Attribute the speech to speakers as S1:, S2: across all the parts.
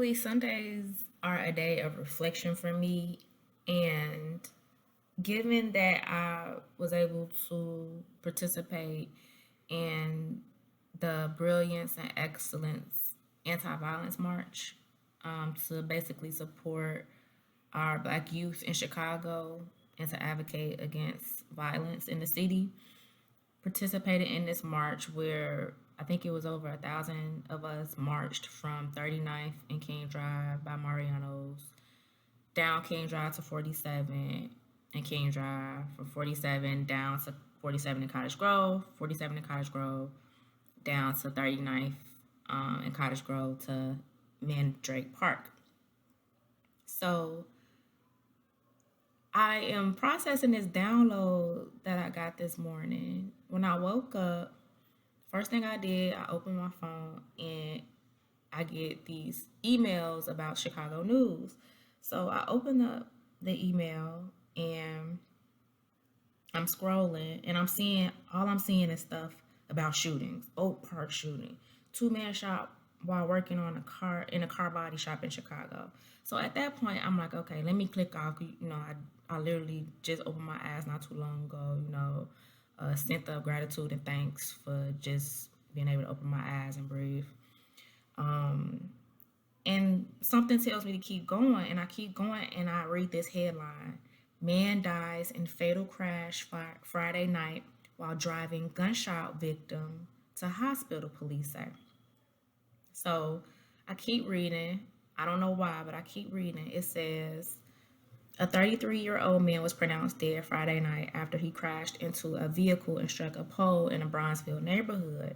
S1: Typically, Sundays are a day of reflection for me. And given that I was able to participate in the Brilliance and Excellence Anti Violence March to basically support our Black youth in Chicago and to advocate against violence in the city, participated in this march where I think it was over 1,000 of us marched from 39th and King Drive by Mariano's down King Drive to 47 and King Drive, from 47 down to 47 in Cottage Grove, 47 in Cottage Grove, down to 39th in Cottage Grove to Mandrake Park. So I am processing this download that I got this morning. When I woke up, first thing I did, I opened my phone and I get these emails about Chicago news. So I opened up the email and I'm scrolling and I'm seeing is stuff about shootings. Oak Park shooting, two-man shot while working on a car in a car body shop in Chicago. So at that point, I'm like, okay, let me click off. I literally just opened my eyes not too long ago. Sent up gratitude and thanks for just being able to open my eyes and breathe. Um, and something tells me to keep going, and I keep going, and I read this headline: Man dies in fatal crash Friday night while driving gunshot victim to hospital, police say. So I keep reading. I don't know why, but I keep reading. It says a 33-year-old man was pronounced dead Friday night after he crashed into a vehicle and struck a pole in a Bronzeville neighborhood,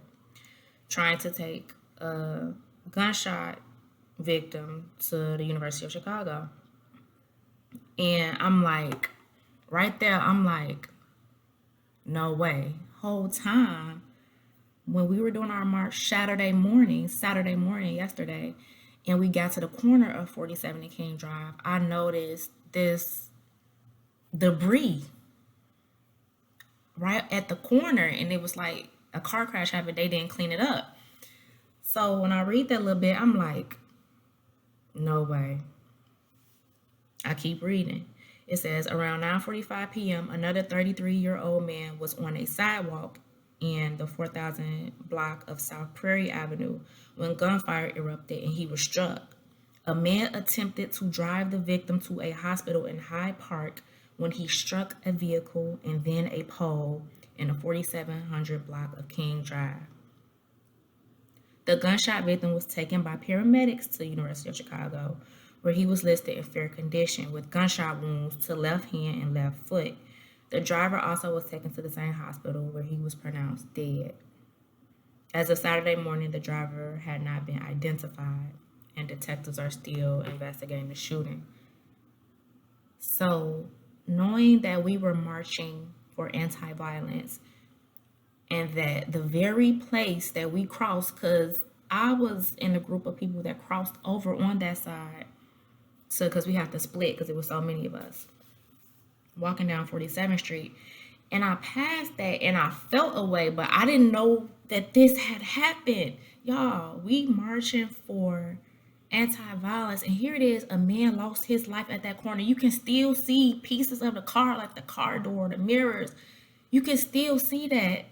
S1: trying to take a gunshot victim to the University of Chicago. And I'm like, right there, I'm like, no way. Whole time when we were doing our march Saturday morning yesterday, and we got to the corner of 47 and King Drive, I noticed this debris right at the corner, and it was like a car crash happened. They didn't clean it up. So when I read that little bit, I'm like, no way. I keep reading. It says around 9:45 p.m., another 33-year-old man was on a sidewalk in the 4000 block of South Prairie Avenue when gunfire erupted and he was struck. A man attempted to drive the victim to a hospital in Hyde Park when he struck a vehicle and then a pole in the 4700 block of King Drive. The gunshot victim was taken by paramedics to the University of Chicago, where he was listed in fair condition with gunshot wounds to left hand and left foot. The driver also was taken to the same hospital where he was pronounced dead. As of Saturday morning, the driver had not been identified, and detectives are still investigating the shooting. So, knowing that we were marching for anti-violence and that the very place that we crossed, because I was in a group of people that crossed over on that side, so because we have to split because there were so many of us walking down 47th Street, and I passed that and I felt away, but I didn't know that this had happened. Y'all, we marching for anti-violence, and here it is, a man lost his life at that corner. You can still see pieces of the car, like the car door, the mirrors. You can still see that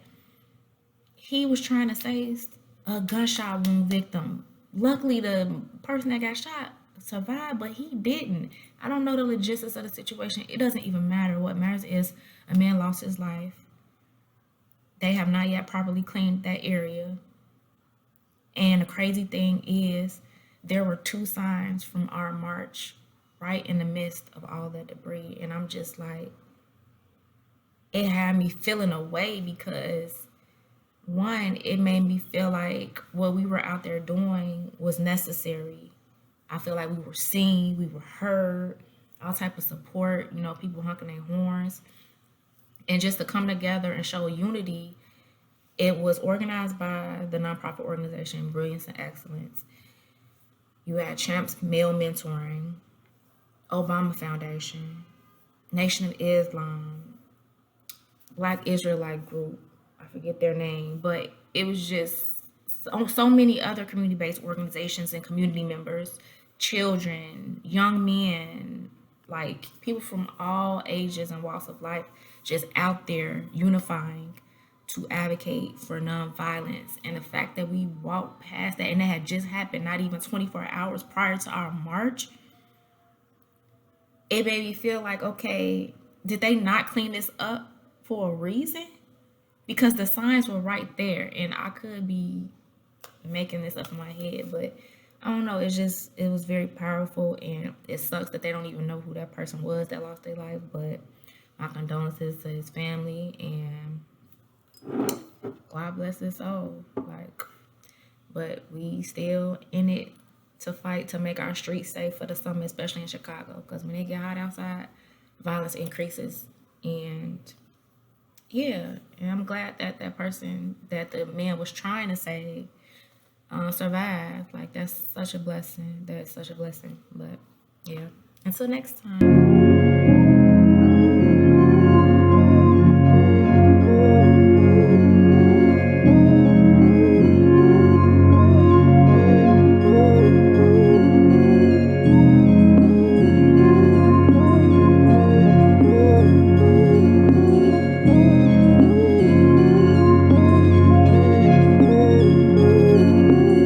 S1: he was trying to save a gunshot wound victim. Luckily, the person that got shot survived, but he didn't. I don't know the logistics of the situation. It doesn't even matter. What matters is a man lost his life. They have not yet properly cleaned that area. And the crazy thing is, there were two signs from our march right in the midst of all that debris. And I'm just like, it had me feeling away because one, it made me feel like what we were out there doing was necessary. I feel like we were seen, we were heard, all type of support, people honking their horns. And just to come together and show unity, it was organized by the nonprofit organization Brilliance and Excellence. You had Champs Male Mentoring, Obama Foundation, Nation of Islam, Black Israelite Group, I forget their name, but it was just so many other community-based organizations and community members children, young men, like people from all ages and walks of life just out there unifying to advocate for nonviolence. And the fact that we walked past that and that had just happened not even 24 hours prior to our march, it made me feel like, okay, did they not clean this up for a reason? Because the signs were right there, and I could be making this up in my head, but I don't know. It was very powerful, and it sucks that they don't even know who that person was that lost their life. But my condolences to his family, and God bless his soul. Like, but we still in it to fight to make our streets safe for the summer, especially in Chicago, because when it get hot outside, violence increases. And yeah, and I'm glad that that person that the man was trying to save survived. Like, that's such a blessing. That's such a blessing. But yeah, until next time.